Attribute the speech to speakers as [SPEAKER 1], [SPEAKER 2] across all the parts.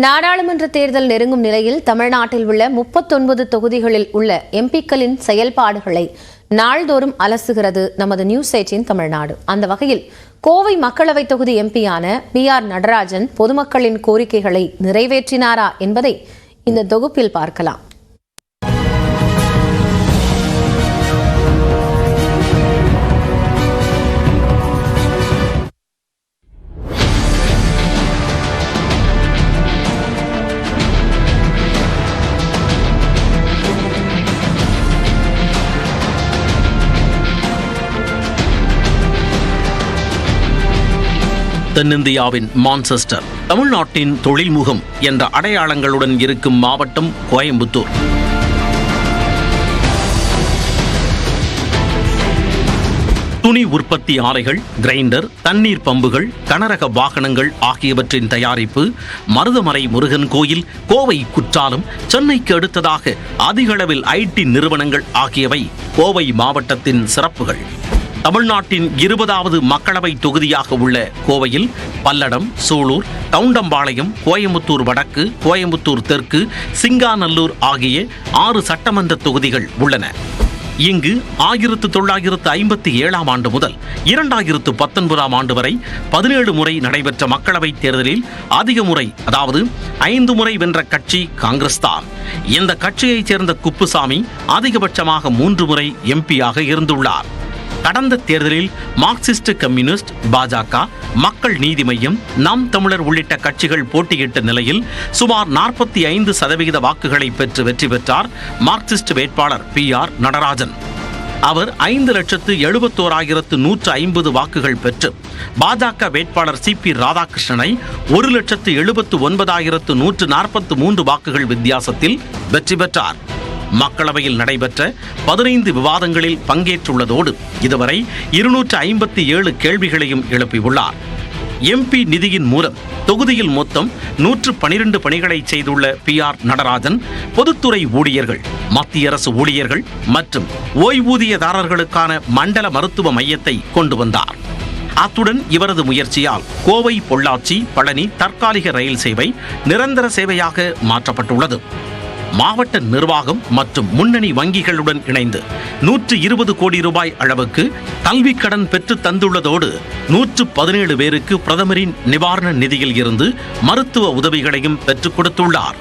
[SPEAKER 1] நாடாளுமன்ற தேர்தல் நெருங்கும் நிலையில் தமிழ்நாட்டில் உள்ள 39 தொகுதிகளில் உள்ள எம்பிக்களின் செயல்பாடுகளை நாள்தோறும் அலசுகிறது நமது நியூஸ் 18 தமிழ்நாடு. அந்த வகையில் கோவை மக்களவைத் தொகுதி எம்பியான PR நடராஜன் பொதுமக்களின் கோரிக்கைகளை நிறைவேற்றினாரா என்பதை இந்த தொகுப்பில் பார்க்கலாம்.
[SPEAKER 2] தென்னிந்தியாவின் மான்செஸ்டர், தமிழ்நாட்டின் தொழில்முகம் என்ற அடையாளங்களுடன் இருக்கும் மாவட்டம் கோயம்புத்தூர். துணி உற்பத்தி ஆலைகள், கிரைண்டர், தண்ணீர் பம்புகள், கனரக வாகனங்கள் ஆகியவற்றின் தயாரிப்பு, மருதமலை முருகன் கோயில், கோவை குற்றாலம், சென்னைக்கு அடுத்ததாக அதிகளவில் IT நிறுவனங்கள் ஆகியவை கோவை மாவட்டத்தின் சிறப்புகள். தமிழ்நாட்டின் 20வது மக்களவை தொகுதியாக உள்ள கோவையில் பல்லடம், சூலூர், கவுண்டம்பாளையம், கோயம்புத்தூர் வடக்கு, கோயம்புத்தூர் தெற்கு, சிங்காநல்லூர் ஆகிய 6 சட்டமன்ற தொகுதிகள் உள்ளன. இங்கு 1957ஆம் ஆண்டு முதல் 2019ஆம் ஆண்டு வரை 17 முறை நடைபெற்ற மக்களவைத் தேர்தலில் அதிக முறை, அதாவது 5 முறை வென்ற கட்சி காங்கிரஸ் தான். இந்த கட்சியைச் சேர்ந்த குப்புசாமி அதிகபட்சமாக 3 முறை MP-யாக இருந்துள்ளார். கடந்த தேர்தலில் மார்க்சிஸ்ட் கம்யூனிஸ்ட், பாஜக, மக்கள் நீதி மய்யம், நாம் தமிழர் உள்ளிட்ட கட்சிகள் போட்டியிட்ட நிலையில் சுமார் 45% வாக்குகளை பெற்று வெற்றி பெற்றார் மார்க்சிஸ்ட் வேட்பாளர் PR நடராஜன். அவர் 5,71,150 வாக்குகள் பெற்று பாஜக வேட்பாளர் CP ராதாகிருஷ்ணனை 1,79,143 வாக்குகள் வித்தியாசத்தில் வெற்றி பெற்றார். மக்களவையில் நடைபெற்ற 15 விவாதங்களில் பங்கேற்றுள்ளதோடு இதுவரை 257 கேள்விகளையும் எழுப்பியுள்ளார். MP நிதியின் மூலம் தொகுதியில் மொத்தம் 112 பணிகளை செய்துள்ள PR நடராஜன் பொதுத்துறை ஊழியர்கள், மத்திய அரசு ஊழியர்கள் மற்றும் ஓய்வூதியதாரர்களுக்கான மண்டல மருத்துவ மையத்தை கொண்டு வந்தார். அத்துடன் இவரது முயற்சியால் கோவை, பொள்ளாச்சி, பழனி தற்காலிக ரயில் சேவை நிரந்தர சேவையாக மாற்றப்பட்டுள்ளது. மாவட்ட நிர்வாகம் மற்றும் முன்னணி வங்கிகளுடன் இணைந்து 120 கோடி ரூபாய் அளவுக்கு கல்விக் கடன் பெற்று தந்துள்ளதோடு 117 பேருக்கு பிரதமரின் நிவாரண நிதியில் இருந்து மருத்துவ உதவிகளையும் பெற்றுக் கொடுத்துள்ளார்.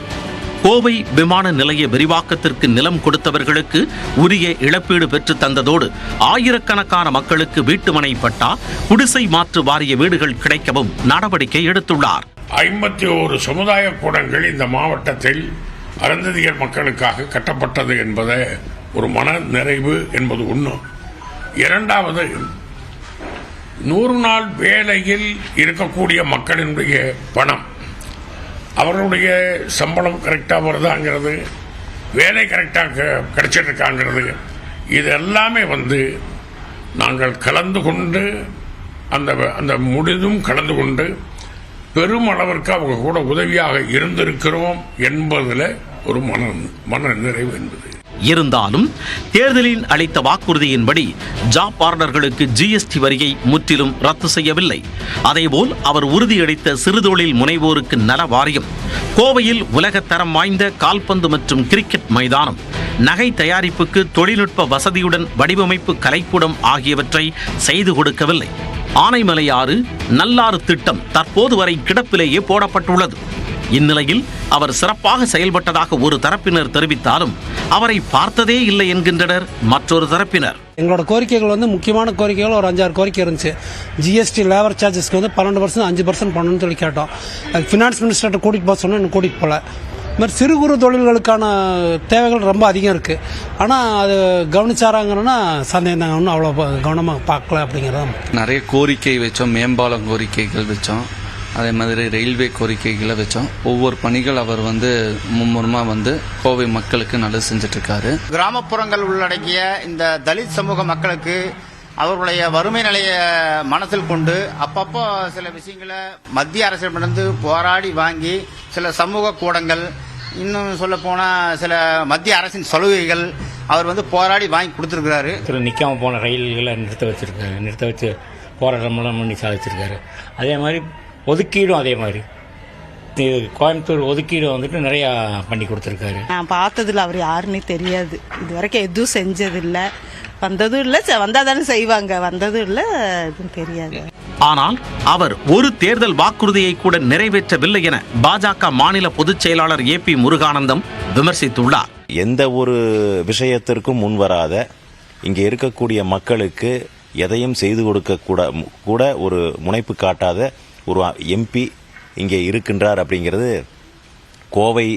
[SPEAKER 2] கோவை விமான நிலைய விரிவாக்கத்திற்கு நிலம் கொடுத்தவர்களுக்கு உரிய இழப்பீடு பெற்று தந்ததோடு ஆயிரக்கணக்கான மக்களுக்கு வீட்டுமனை பட்டா, குடிசை மாற்று வாரிய வீடுகள் கிடைக்கவும் நடவடிக்கை எடுத்துள்ளார்.
[SPEAKER 3] 51 சமுதாய கூடங்கள் இந்த மாவட்டத்தில் அருந்ததியர் மக்களுக்காக கட்டப்பட்டது என்பது ஒரு மன நிறைவு என்பது ஒன்று. இரண்டாவது, 100 நாள் வேலையில் இருக்கக்கூடிய மக்களினுடைய பணம், அவர்களுடைய சம்பளம் கரெக்டாக வருதாங்கிறது, வேலை கரெக்டாக கிடைச்சிட்டு இருக்காங்கிறது, இது எல்லாமே நாங்கள் கலந்து கொண்டு அந்த முழுதும் கலந்து கொண்டு பெரும் அளவிற்கு அவங்க கூட உதவியாக இருந்திருக்கிறோம் என்பதில் ஒரு மன நிறைவு என்பது.
[SPEAKER 2] இருந்தாலும் தேர்தலில் அளித்த வாக்குறுதியின்படி ஜாப் ஆர்டர்களுக்கு GST வரியை முற்றிலும் ரத்து செய்யவில்லை. அதேபோல் அவர் உறுதியளித்த சிறுதொழில் முனைவோருக்கு நல வாரியம், கோவையில் உலகத்தரம் வாய்ந்த கால்பந்து மற்றும் கிரிக்கெட் மைதானம், நகை தயாரிப்புக்கு தொழில்நுட்ப வசதியுடன் வடிவமைப்பு கலைக்கூடம் ஆகியவற்றை செய்து கொடுக்கவில்லை. ஆனைமலையாறு, நல்லாறு திட்டம் தற்போது வரை கிடப்பிலேயே போடப்பட்டுள்ளது. இந்நிலையில் அவர் சிறப்பாக செயல்பட்டதாக ஒரு தரப்பினர் தெரிவித்தாலும் அவரை பார்த்ததே இல்லை என்கின்றனர் மற்றொரு தரப்பினர்.
[SPEAKER 4] எங்களோட கோரிக்கைகள் முக்கியமான கோரிக்கைகள் ஒரு 5-6 கோரிக்கை இருந்துச்சு. GST லேபர் சார்ஜஸ்க்கு 12% 5% பண்ணணும்னு சொல்லி கேட்டோம். ஃபினான்ஸ் மினிஸ்டர்கிட்ட கூட்டிகிட்டு போக சொன்னால் இன்னும் கூட்டிகிட்டு போகல. இது மாதிரி சிறு குறு தொழில்களுக்கான தேவைகள் ரொம்ப அதிகம் இருக்குது. ஆனால் அது கவனிச்சாராங்கன்னா சந்தேகம் தாங்க, ஒன்றும் அவ்வளோ கவனமாக பார்க்கல அப்படிங்கிறத.
[SPEAKER 5] நிறைய கோரிக்கை வச்சோம், மேம்பாலம் கோரிக்கைகள் வச்சோம், அதே மாதிரி ரயில்வே கோரிக்கைகளை வச்சோம். ஒவ்வொரு பணிகள் அவர் மும்முரமாக கோவை மக்களுக்கு நல்லது செஞ்சிட்ருக்காரு.
[SPEAKER 6] கிராமப்புறங்கள் உள்ளடக்கிய இந்த தலித் சமூக மக்களுக்கு அவர்களுடைய வறுமை நிலையை மனசில் கொண்டு அப்பப்போ சில விஷயங்களை மத்திய அரசிடமிருந்து போராடி வாங்கி சில சமூக கூடங்கள், இன்னும் சொல்ல போனால் சில மத்திய அரசின் சலுகைகள் அவர் போராடி வாங்கி கொடுத்துருக்கிறாரு.
[SPEAKER 7] நிற்காம போன ரயில்களை நிறுத்த வச்சு போராட்டமெல்லாம் பண்ணி சாதிச்சிருக்காரு. அதே மாதிரி ஒதுக்கீடும் அதே மாதிரி கோயம்புத்தூர் ஒதுக்கீடு வந்துட்டு நிறையா பண்ணி கொடுத்துருக்காரு.
[SPEAKER 8] நான் பார்த்ததில்ல, அவர் யாருன்னே தெரியாது. இது வரைக்கும் எதுவும் செஞ்சதில்லை, வந்ததும் இல்லை. வந்தால் தானே செய்வாங்க, வந்ததும் இல்லை, எதுவும் தெரியாது.
[SPEAKER 2] ஆனால் அவர் ஒரு தேர்தல் வாக்குறுதியை கூட நிறைவேற்றவில்லை என பாஜக மாநில பொதுச் செயலாளர் AP முருகானந்தம் விமர்சித்துள்ளார்.
[SPEAKER 9] எந்த ஒரு விஷயத்திற்கும் முன்வராத, இங்கே இருக்கக்கூடிய மக்களுக்கு எதையும் செய்து கொடுக்க கூட ஒரு முனைப்பு காட்டாத ஒரு MP இங்கே இருக்கின்றார் அப்படிங்கிறது கோவை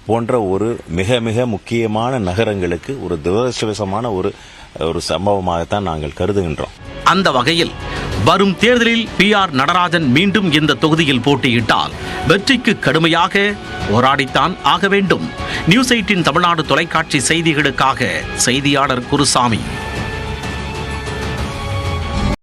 [SPEAKER 9] போன்ற ஒரு மிக மிக முக்கியமான நகரங்களுக்கு ஒரு துரதிருஷ்டவசமான ஒரு சம்பவமாகத்தான் நாங்கள் கருதுகின்றோம்.
[SPEAKER 2] அந்த வகையில் வரும் தேர்தலில் PR நடராஜன் மீண்டும் இந்த தொகுதியில் போட்டியிட்டால் வெற்றிக்கு கடுமையாக போராடித்தான் ஆக வேண்டும். நியூஸ் 18 தமிழ்நாடு தொலைக்காட்சி செய்திகளுக்காக செய்தியாளர் குருசாமி.